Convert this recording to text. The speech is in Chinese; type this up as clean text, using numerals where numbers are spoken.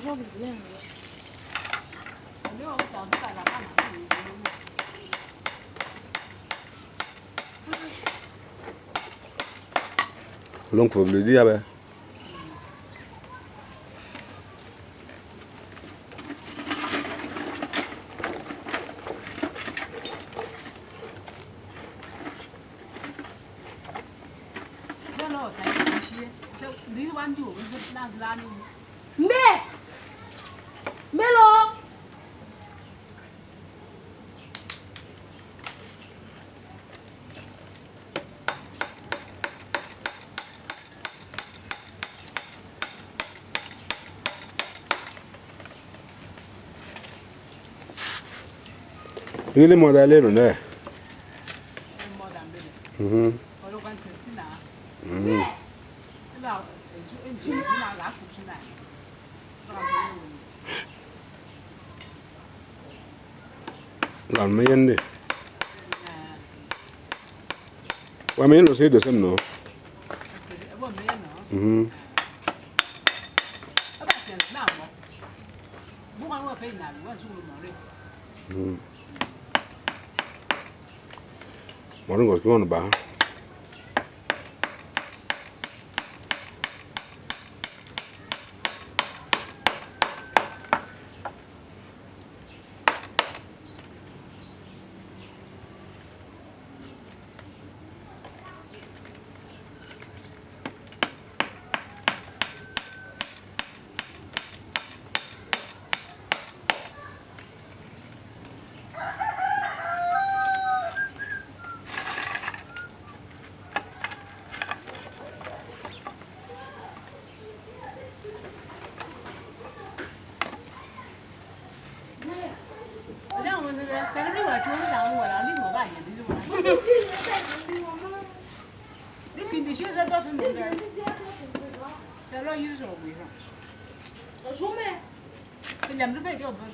说不一样。没有，我早上来了，干嘛？弄苦力的呗。这老在一起，这你晚就我是哪里？没了。你那么大来了呢？没得没得。嗯。我都管特死啦。嗯。那就拿苦皮来。làm mấy anh đi qua mấy nó sẽ được xem nữa ừ ừ mà nó gọi cái con bà我说没。两只背给我不说。